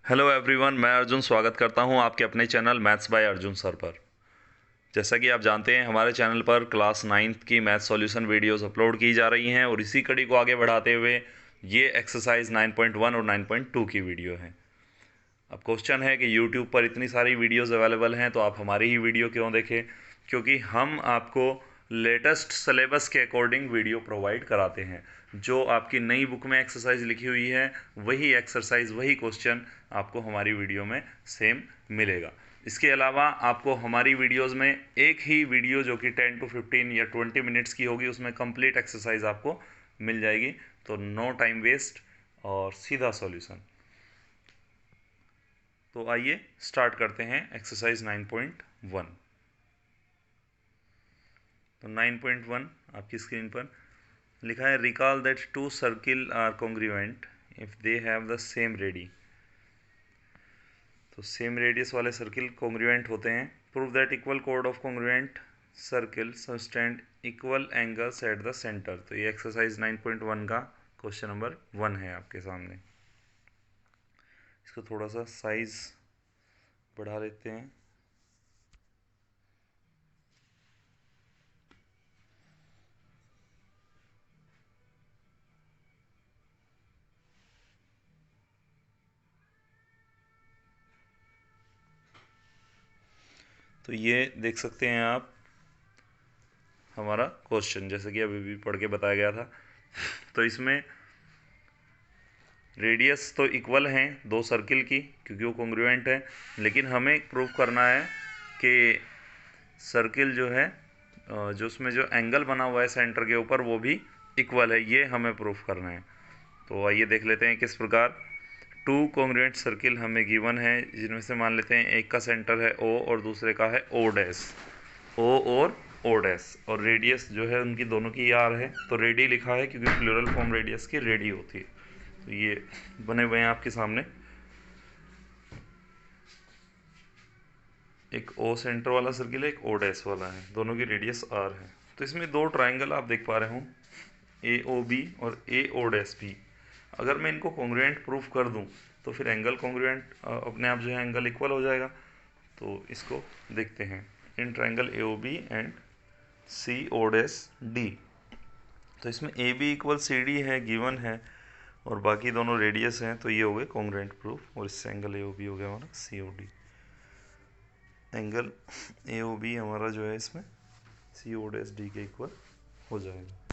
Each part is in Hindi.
हेलो एवरीवन, मैं अर्जुन स्वागत करता हूं आपके अपने channel maths by Arjun sir पर। जैसा कि आप जानते हैं, हमारे चैनल पर क्लास 9th की मैथ सॉल्यूशन वीडियोस अपलोड की जा रही हैं और इसी कड़ी को आगे बढ़ाते हुए ये एक्सरसाइज 9.1 और 9.2 की वीडियो है। अब क्वेश्चन है कि यूट्यूब पर इतनी सारी वीडियोस अवेलेबल हैं तो आप हमारी ही वीडियो क्यों देखें, क्योंकि हम आपको लेटेस्ट सिलेबस के अकॉर्डिंग वीडियो प्रोवाइड कराते हैं। जो आपकी नई बुक में एक्सरसाइज लिखी हुई है वही एक्सरसाइज, वही क्वेश्चन आपको हमारी वीडियो में सेम मिलेगा। इसके अलावा आपको हमारी वीडियोस में एक ही वीडियो जो कि 10 to 15 या 20 मिनट्स की होगी, उसमें कंप्लीट एक्सरसाइज आपको मिल जाएगी। तो नो टाइम वेस्ट और सीधा सॉल्यूशन। तो आइए स्टार्ट करते हैं एक्सरसाइज 9.1। तो 9.1 आपकी स्क्रीन पर लिखा है, recall that two circle are congruent if they have the same radii. तो सेम रेडियस वाले सर्किल कॉन्ग्रुएंट होते हैं। प्रूव दैट इक्वल कोड of congruent circle subtend equal angles at the centre. तो ये एक्सरसाइज 9.1 का क्वेश्चन नंबर 1 है आपके सामने। इसको थोड़ा सा साइज बढ़ा लेते हैं। तो ये देख सकते हैं आप हमारा क्वेश्चन, जैसे कि अभी भी पढ़ के बताया गया था। तो इसमें रेडियस तो इक्वल हैं दो सर्किल की, क्योंकि वो कॉन्ग्रुएंट है, लेकिन हमें प्रूफ करना है कि सर्किल जो है, जो उसमें जो एंगल बना हुआ है सेंटर के ऊपर, वो भी इक्वल है। ये हमें प्रूफ करना है। तो आइए देख लेते हैं किस प्रकार। टू कॉन्ग्रुएंट सर्किल हमें गिवन है, जिनमें से मान लेते हैं एक का सेंटर है O और दूसरे का है O डैश। O और O डैश, और रेडियस जो है उनकी दोनों की R है। तो रेडी लिखा है क्योंकि प्लूरल फॉर्म रेडियस की रेडी होती है। तो ये बने हुए हैं आपके सामने। एक O सेंटर वाला सर्किल है, एक O डैश वाला है, दोनों की रेडियस R है। तो इसमें दो ट्राइंगल आप देख पा रहे हो, AOB और AO डैश B। अगर मैं इनको कॉन्ग्रुएंट प्रूफ कर दूं तो फिर एंगल कॉन्ग्रुएंट अपने आप जो है एंगल इक्वल हो जाएगा। तो इसको देखते हैं, in triangle AOB and CO dash D। तो इसमें AB इक्वल CD है, गिवन है, और बाकी दोनों रेडियस हैं, तो ये हो गए कॉन्ग्रुएंट प्रूफ। और इससे एंगल AOB हो गया हमारा COD। एंगल AOB हमारा जो है इसमें CO डैश D के इक्वल हो जाएगा।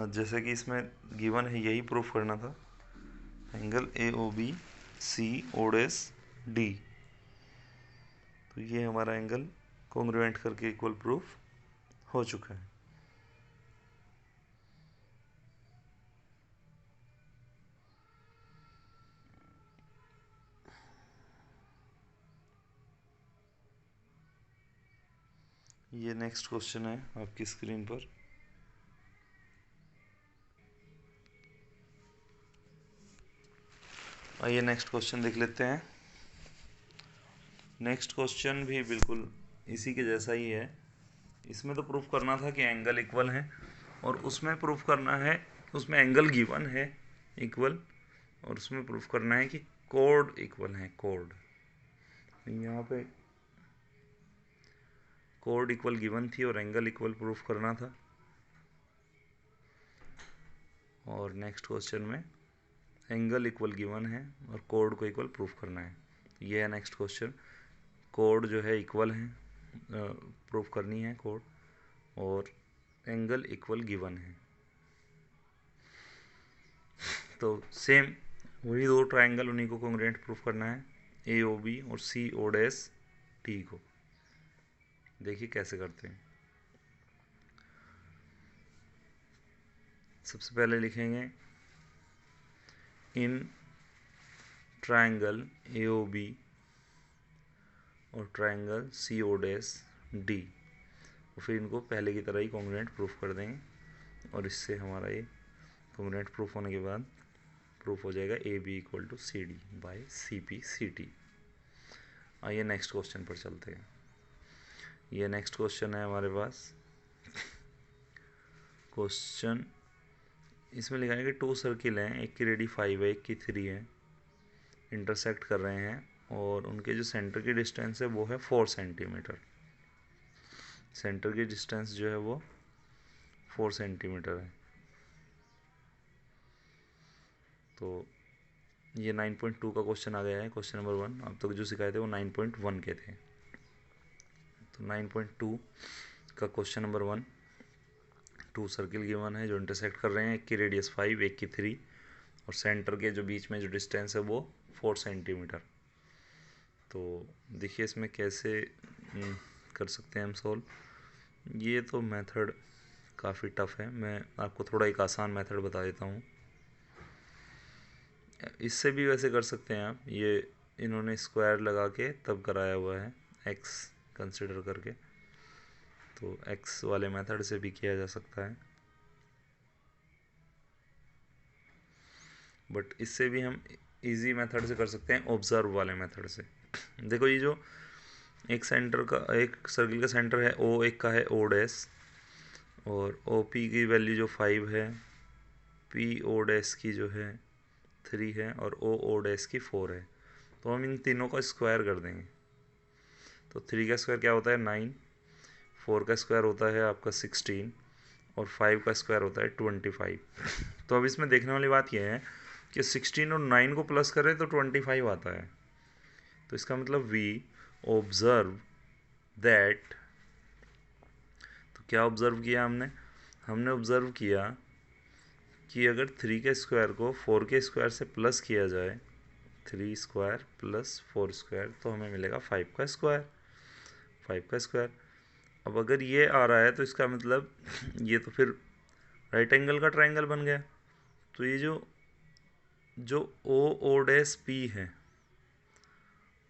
जैसे कि इसमें गिवन है, यही प्रूफ करना था। Angle AOB CO dash D, तो ये हमारा एंगल कॉन्ग्रुएंट करके इक्वल प्रूफ हो चुका है। ये नेक्स्ट क्वेश्चन है आपकी स्क्रीन पर। आइए नेक्स्ट क्वेश्चन देख लेते हैं। नेक्स्ट क्वेश्चन भी बिल्कुल इसी के जैसा ही है। इसमें तो प्रूफ करना था कि एंगल इक्वल है, और उसमें प्रूफ करना है, उसमें एंगल गिवन है इक्वल, और उसमें प्रूफ करना है कि कोड इक्वल है। कोड, यहाँ पे कोड इक्वल गिवन थी और एंगल इक्वल प्रूफ करना था। और नेक्स्ट क्वेश्चन में एंगल इक्वल गिवन है और कोड को इक्वल प्रूफ करना है। ये है नेक्स्ट क्वेश्चन। कोड जो है इक्वल है, प्रूफ करनी है कोड, और एंगल इक्वल गिवन है। तो सेम वही दो ट्राइंगल, उन्हीं को कॉन्ग्रुएंट प्रूफ करना है, AOB और CO डैश D को। देखिए कैसे करते हैं। सबसे पहले लिखेंगे इन ट्राइंगल AOB और ट्राइंगल CO डैश D, और फिर इनको पहले की तरह ही कॉन्ग्रुएंट प्रूफ कर देंगे। और इससे हमारा ये कॉन्ग्रुएंट प्रूफ होने के बाद प्रूफ हो जाएगा AB equal to CD by CP/CT। आइए नेक्स्ट क्वेश्चन पर चलते हैं। ये नेक्स्ट क्वेश्चन है हमारे पास, क्वेश्चन इसमें लिखा है कि 2 सर्किल हैं, एक की रेडी 5 है, एक की 3 है, इंटरसेक्ट कर रहे हैं और उनके जो सेंटर की डिस्टेंस है वो है 4 सेंटीमीटर। सेंटर की डिस्टेंस जो है वो 4 सेंटीमीटर है। तो ये 9.2 का क्वेश्चन आ गया है, क्वेश्चन नंबर 1। अब तक जो सिखाए थे वो 9.1 के थे। तो 9.2 का क्वेश्चन नंबर 1, 2 सर्किल गिवन है जो इंटरसेक्ट कर रहे हैं, एक की रेडियस 5, एक की 3 और सेंटर के जो बीच में जो डिस्टेंस है वो 4 सेंटीमीटर। तो देखिए इसमें कैसे कर सकते हैं हम सॉल्व। ये तो मेथड काफ़ी टफ है, मैं आपको थोड़ा एक आसान मेथड बता देता हूँ। इससे भी वैसे कर सकते हैं आप, ये इन्होंने स्क्वायर लगा के तब कराया हुआ है एक्स कंसिडर करके, तो एक्स वाले मेथड से भी किया जा सकता है, बट इससे भी हम इजी मेथड से कर सकते हैं, ऑब्जर्व वाले मेथड से। देखो ये जो एक सेंटर का, एक सर्किल का सेंटर है ओ, एक का है ओ डैश, और ओ पी की वैल्यू जो 5 है, पी ओ डैश की जो है 3 है और ओ ओ डैश की 4 है। तो हम इन तीनों का स्क्वायर कर देंगे। तो 3 का स्क्वायर क्या होता है 9, 4 का स्क्वायर होता है आपका 16 और 5 का स्क्वायर होता है 25। तो अब इसमें देखने वाली बात यह है कि 16 और 9 को प्लस करें तो 25 आता है। तो इसका मतलब वी ऑब्जर्व दैट, तो क्या ऑब्जर्व किया हमने? हमने ऑब्जर्व किया कि अगर 3 के स्क्वायर को 4 के स्क्वायर से प्लस किया जाए, 3 स्क्वायर प्लस 4 स्क्वायर, तो हमें मिलेगा 5 का स्क्वायर, 5 का स्क्वायर। अब अगर ये आ रहा है तो इसका मतलब ये तो फिर राइट एंगल का ट्रायंगल बन गया। तो ये जो जो ओ ओ डैश पी है,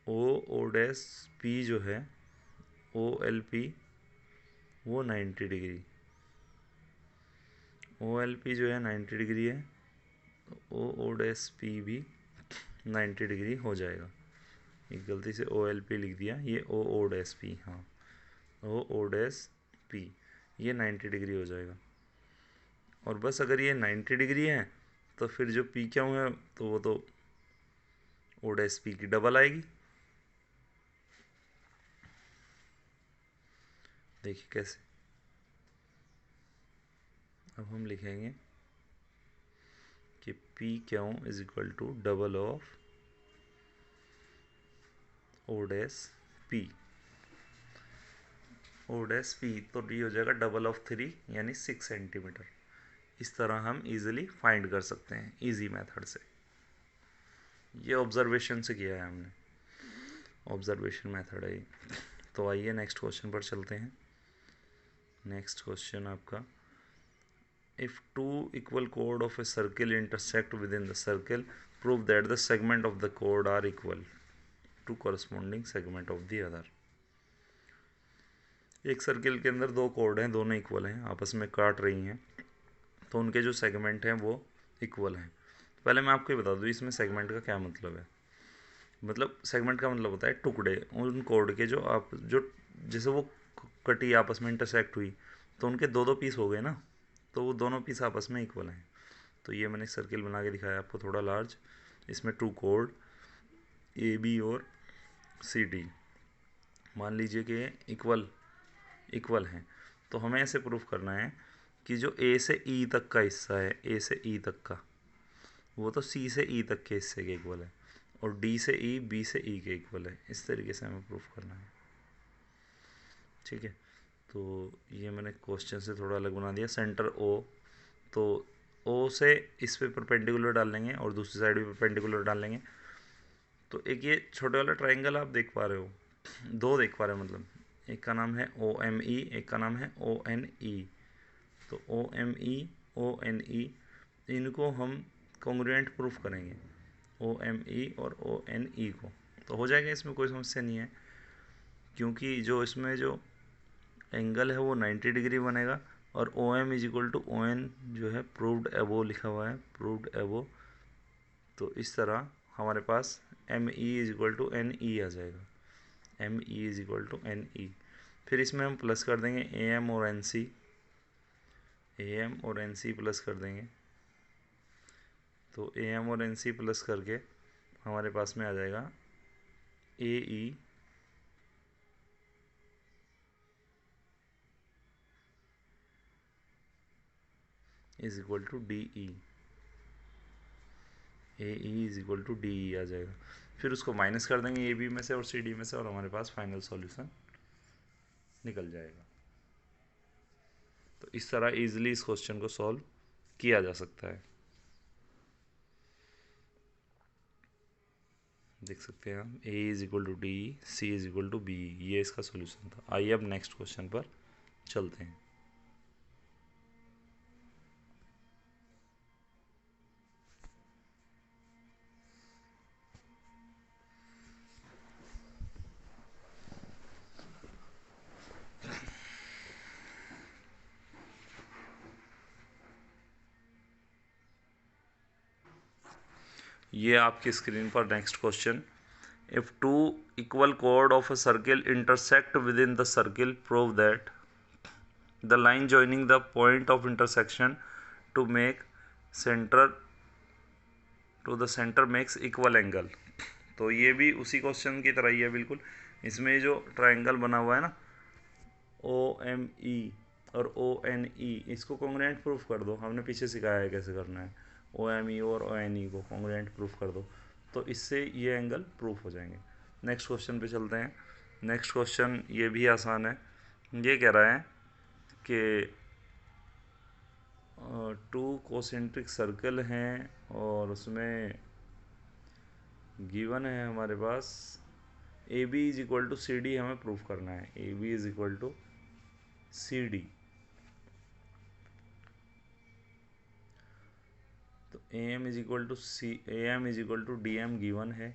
ओ ओ डैश पी जो है, ओ एल पी वो 90 डिग्री, ओ एल पी जो है 90 डिग्री है, ओ ओ डैश पी भी 90 डिग्री हो जाएगा। एक गलती से ओ एल पी लिख दिया, ये ओ ओ डैश पी, हाँ ओ ओ डैश पी, ये 90 डिग्री हो जाएगा। और बस अगर ये 90 डिग्री है तो फिर जो पी क्यों है तो वो तो ओ डैश पी की डबल आएगी। देखिए कैसे, अब हम लिखेंगे कि P Q is equal to double of O dash P, O dash P, तो डी हो जाएगा डबल ऑफ 3 यानी 6 सेंटीमीटर। इस तरह हम इजीली फाइंड कर सकते हैं इजी मेथड से। ये ऑब्जर्वेशन से किया है हमने, ऑब्जर्वेशन मेथड है ये। तो आइए नेक्स्ट क्वेश्चन पर चलते हैं। नेक्स्ट क्वेश्चन आपका, if two equal chord of a circle intersect within the circle, prove that the segment of the chord are equal to corresponding segment of the other। एक सर्किल के अंदर दो कोड हैं, दोनों इक्वल हैं, आपस में काट रही हैं, तो उनके जो सेगमेंट हैं वो इक्वल हैं। पहले मैं आपको ये बता दूँ इसमें सेगमेंट का क्या मतलब है। मतलब सेगमेंट का मतलब होता है टुकड़े उन कोड के, जो आप जो जैसे वो कटी आपस में इंटरसेक्ट हुई तो उनके दो दो पीस हो गए ना, तो वो दोनों पीस आपस में इक्वल हैं। तो ये मैंने सर्किल बना के दिखाया आपको थोड़ा लार्ज, इसमें टू कोड ए बी और सी डी मान लीजिए कि इक्वल हैं। तो हमें ऐसे प्रूफ करना है कि जो ए से ई तक का हिस्सा है, ए से ई तक का, वो तो सी से ई तक के हिस्से के इक्वल है, और डी से ई, बी से ई के इक्वल है। इस तरीके से हमें प्रूफ करना है, ठीक है। तो ये मैंने क्वेश्चन से थोड़ा अलग बना दिया। सेंटर ओ, तो ओ से इस पे परपेंडिकुलर डाल लेंगे और दूसरी साइड भी परपेंडिकुलर डाल लेंगे। तो एक ये छोटे वाला ट्राइंगल आप देख पा रहे हो, दो देख पा रहे हो, मतलब एक का नाम है ओ एम ई, एक का नाम है ओ एन ई। तो O M E, O N E, इनको हम कॉन्ग्रुएंट प्रूफ करेंगे, ओ एम ई और ओ एन ई को, तो हो जाएगा, इसमें कोई समस्या नहीं है, क्योंकि जो इसमें जो एंगल है वो 90 डिग्री बनेगा। और O M is equal to O N जो है प्रूव्ड एबो लिखा हुआ है, प्रूव्ड एबो। तो इस तरह हमारे पास M E is equal to N E आ जाएगा, M E is equal to N E. फिर इसमें हम प्लस कर देंगे ए एम और एन सी, ए एम और एन सी प्लस कर देंगे, तो ए एम और एन सी प्लस करके हमारे पास में आ जाएगा A E is equal to D E. A E is equal to D E आ जाएगा। फिर उसको माइनस कर देंगे ए बी में से और सी डी में से, और हमारे पास फाइनल सॉल्यूशन निकल जाएगा। तो इस तरह इजीली इस क्वेश्चन को सॉल्व किया जा सकता है। देख सकते हैं हम, A is equal to D, C is equal to B, ये इसका सॉल्यूशन था। आइए अब नेक्स्ट क्वेश्चन पर चलते हैं। ये आपकी स्क्रीन पर next question, if two equal chord of a circle intersect within the circle, prove that the line joining the point of intersection to the center makes equal angle। तो ये भी उसी क्वेश्चन की तरह ही है बिल्कुल। इसमें जो ट्रायंगल बना हुआ है ना, ओ एम ई और ओ एन ई, इसको कॉन्ग्रुएंट प्रूफ कर दो। हमने पीछे सिखाया है कैसे करना है। ओ एम ई और ओ एन ई को कॉन्ग्रुएंट प्रूफ कर दो, तो इससे ये एंगल प्रूफ हो जाएंगे। नेक्स्ट क्वेश्चन पे चलते हैं। नेक्स्ट क्वेश्चन ये भी आसान है। ये कह रहा है कि टू कोसेंट्रिक सर्कल हैं और उसमें गिवन है हमारे पास A B is equal to C D, हमें प्रूफ करना है। A B is equal to C D. तो A M is equal to C, A M is equal to D M given है,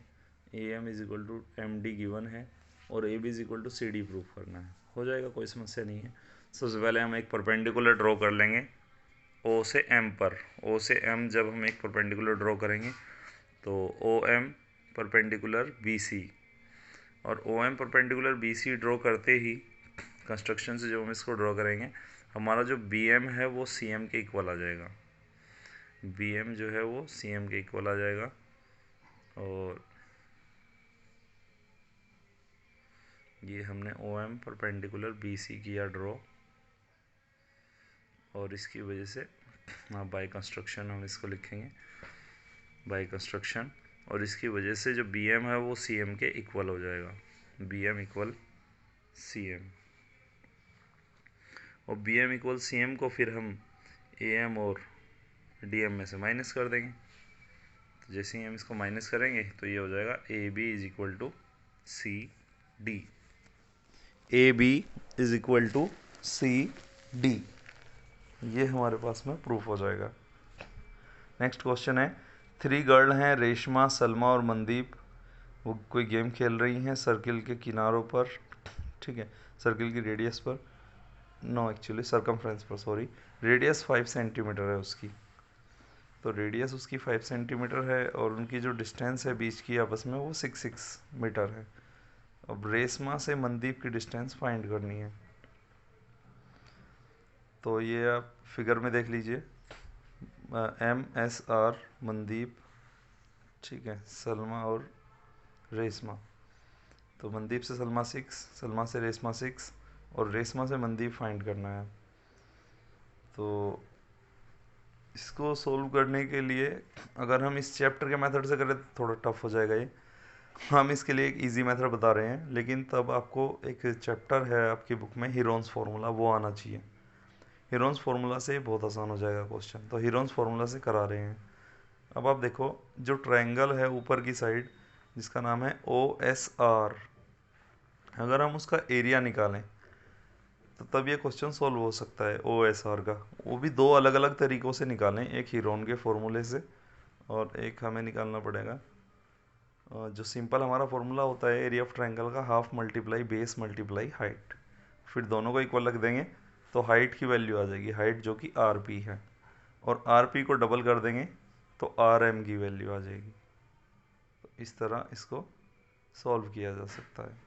A M is equal to M D given है, और A B is equal to C D proof करना है। हो जाएगा, कोई समस्या नहीं है। सबसे पहले हम एक परपेंडिकुलर ड्रॉ कर लेंगे ओ से एम पर। ओ से एम जब हम एक परपेंडिकुलर ड्रॉ करेंगे तो O M perpendicular B C, और O M perpendicular B C draw करते ही कंस्ट्रक्शन से जब हम इसको ड्रॉ करेंगे, हमारा जो बी एम है वो सी एम के इक्वल आ जाएगा। बी एम जो है वो सी एम के इक्वल आ जाएगा। और ये हमने O M perpendicular B C किया ड्रॉ, और इसकी वजह से बाय कंस्ट्रक्शन हम इसको लिखेंगे, बाय कंस्ट्रक्शन, और इसकी वजह से जो बी एम है वो सी एम के इक्वल हो जाएगा। B M equal C M, और B M equal C M को फिर हम ए एम और डी एम में से माइनस कर देंगे। तो जैसे ही हम इसको माइनस करेंगे तो ये हो जाएगा A B is equal to C D. A B is equal to C D, ये हमारे पास में प्रूफ हो जाएगा। नेक्स्ट क्वेश्चन है, 3 गर्ल हैं, रेशमा, सलमा और मनदीप। वो कोई गेम खेल रही हैं सर्किल के किनारों पर, ठीक है, सर्किल की रेडियस पर, नो एक्चुअली सरकमफ्रेंस पर, सॉरी। रेडियस 5 सेंटीमीटर है उसकी। तो रेडियस उसकी 5 सेंटीमीटर है और उनकी जो डिस्टेंस है बीच की आपस में वो 6 मीटर है। अब रेशमा से मनदीप की डिस्टेंस फाइंड करनी है। तो ये आप फिगर में देख लीजिए, एम एस आर मनदीप, ठीक है, सलमा और रेशमा। तो मनदीप से सलमा 6, सलमा से रेशमा 6, और रेशमा से मनदीप फाइंड करना है। तो इसको सोल्व करने के लिए अगर हम इस चैप्टर के मेथड से करें तो थोड़ा टफ हो जाएगा ये। हम इसके लिए एक इजी मेथड बता रहे हैं, लेकिन तब आपको एक चैप्टर है आपकी बुक में हीरोन्स फार्मूला, वो आना चाहिए। हीरोन्स फार्मूला से बहुत आसान हो जाएगा क्वेश्चन, तो हीरोन्स फार्मूला से करा रहे हैं। अब आप देखो, जो ट्रायंगल है ऊपर की साइड जिसका नाम है ओ एस आर, अगर हम उसका एरिया निकालें तो तब ये क्वेश्चन सॉल्व हो सकता है। ओ एस आर का वो भी 2 अलग अलग तरीक़ों से निकालें, एक हीरोन के फॉर्मूले से और एक हमें निकालना पड़ेगा जो सिंपल हमारा फॉर्मूला होता है एरिया ऑफ ट्रायंगल का, half multiply base multiply height. फिर दोनों को इक्वल रख देंगे तो हाइट की वैल्यू आ जाएगी, हाइट जो कि आर पी है, और आर पी को डबल कर देंगे तो आर एम की वैल्यू आ जाएगी। तो इस तरह इसको सॉल्व किया जा सकता है।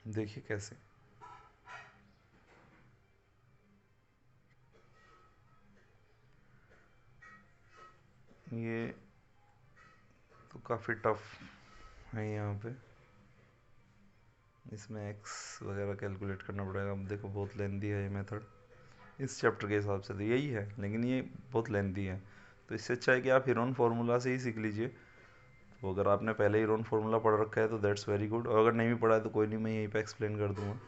देखिए कैसे। ये तो काफ़ी टफ है यहाँ पे, इसमें एक्स वगैरह कैलकुलेट करना पड़ेगा। अब देखो बहुत लेंदी है ये मेथड इस चैप्टर के हिसाब से, तो यही है लेकिन ये बहुत लेंदी है, तो इससे अच्छा है कि आप हीरोन फार्मूला से ही सीख लीजिए। तो अगर आपने पहले हीरोन फार्मूला पढ़ रखा है तो दैट्स वेरी गुड, और अगर नहीं भी पढ़ा है तो कोई नहीं, मैं यहीं पे एक्सप्लेन कर दूंगा।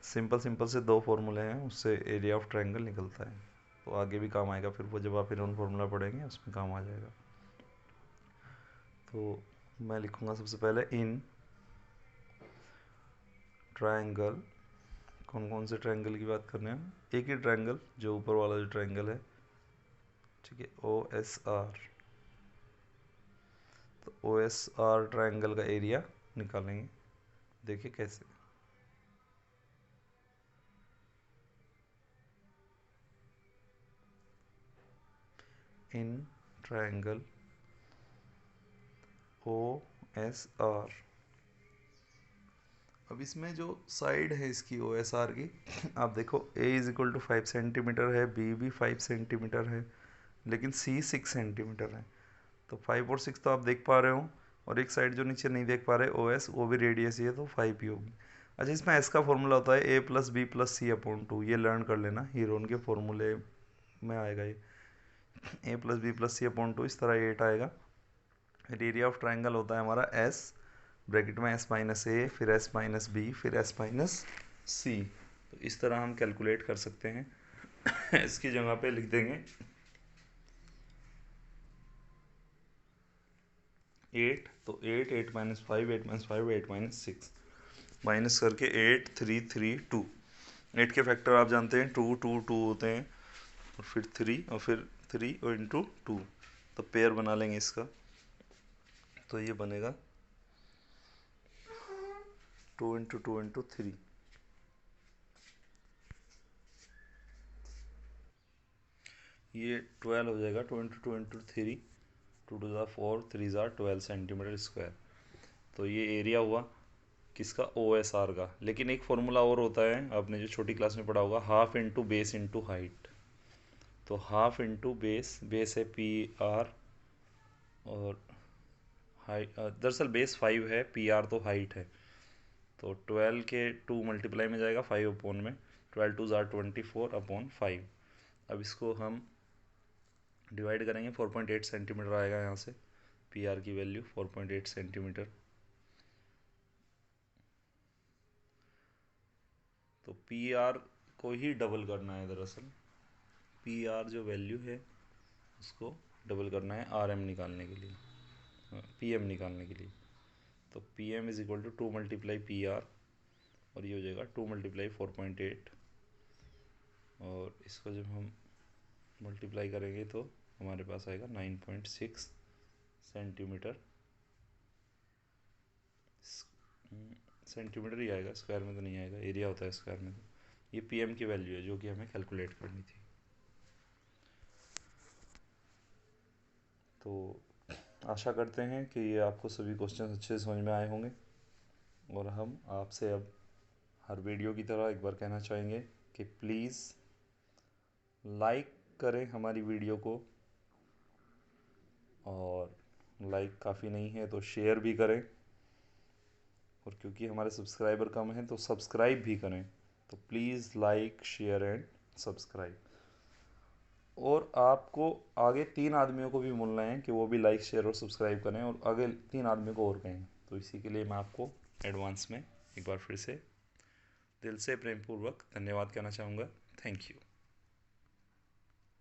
सिंपल सिंपल से दो फार्मूले हैं, उससे एरिया ऑफ ट्रायंगल निकलता है, तो आगे भी काम आएगा, फिर वो जब आप हीरोन फार्मूला पढ़ेंगे उसमें काम आ जाएगा। तो मैं लिखूँगा सबसे पहले इन ट्रायंगल, कौन कौन से ट्रायंगल की बात कर रहे हैं, एक ही ट्रायंगल जो ऊपर वाला जो ट्रायंगल है, ठीक है, ओ एस आर। तो ओ एस आर ट्रायंगल का एरिया निकालेंगे, देखिए कैसे। In triangle O S R, अब इसमें जो साइड है इसकी ओ एस आर की आप देखो a is equal to 5 centimetre है, b भी 5 सेंटीमीटर है, लेकिन c 6 सेंटीमीटर है। तो 5 और 6 तो आप देख पा रहे हो, और एक साइड जो नीचे नहीं देख पा रहे ओ एस, वो भी रेडियस ही है, तो 5 ही होगी। अच्छा, इसमें एस का फॉर्मूला होता है a plus B plus C upon 2, ये लर्न कर लेना, हीरोन के फॉर्मूले में आएगा ये, a plus B plus C upon 2, इस तरह 8 आएगा। फिर एरिया ऑफ ट्राइंगल होता है हमारा एस, ब्रैकेट में एस माइनस ए, फिर एस माइनस बी, फिर एस माइनस सी। तो इस तरह हम कैलकुलेट कर सकते हैं इसकी जगह पे लिख देंगे 8, तो 8, 8 माइनस 5, 8 माइनस 5, 8 माइनस 6, माइनस करके 8, 3, 3, 2। 8 के फैक्टर आप जानते हैं 2, 2, 2 होते हैं, और फिर 3, और फिर 3 और इंटू 2, तो पेयर बना लेंगे इसका, तो ये बनेगा 2 इंटू 2 इंटू 3, ये 12 हो जाएगा। 2 इंटू 2 इंटू 3, 2 टू ज़ा 4, 3 ज़ा 12 सेंटीमीटर स्क्वायर। तो ये एरिया हुआ किसका, ओ एस आर का। लेकिन एक फॉर्मूला और होता है, आपने जो छोटी क्लास में पढ़ा होगा, half into base into height. तो हाफ इंटू बेस, बेस है पी आर, और हाइट दरअसल बेस 5 है, पी आर तो हाइट है। तो 12 के 2 मल्टीप्लाई में जाएगा 5 अपॉन में, 12 टू ज़ार 24 अपॉन 5। अब इसको हम डिवाइड करेंगे, 4.8 सेंटीमीटर आएगा यहाँ से, पी आर की वैल्यू 4.8 सेंटीमीटर। तो पी आर को ही डबल करना है, दरअसल पी आर जो वैल्यू है उसको डबल करना है आर एम निकालने के लिए, पी एम निकालने के लिए। तो P M is equal to 2 multiply P R, और ये हो जाएगा 2 मल्टीप्लाई 4.8, और इसको जब हम मल्टीप्लाई करेंगे तो हमारे पास आएगा 9.6 सेंटीमीटर, सेंटीमीटर ही आएगा, स्क्वायर में तो नहीं आएगा, एरिया होता है स्क्वायर में। तो ये पीएम की वैल्यू है जो कि हमें कैलकुलेट करनी थी। तो आशा करते हैं कि ये आपको सभी क्वेश्चन अच्छे से समझ में आए होंगे, और हम आपसे अब हर वीडियो की तरह एक बार कहना चाहेंगे कि प्लीज़ लाइक करें हमारी वीडियो को, और लाइक काफ़ी नहीं है तो शेयर भी करें, और क्योंकि हमारे सब्सक्राइबर कम हैं तो सब्सक्राइब भी करें। तो please like, share and subscribe. और आपको आगे 3 आदमियों को भी बोलना है कि वो भी लाइक, शेयर और सब्सक्राइब करें, और आगे 3 आदमियों को और कहें। तो इसी के लिए मैं आपको एडवांस में एक बार फिर से दिल से प्रेमपूर्वक धन्यवाद कहना चाहूँगा। Thank you.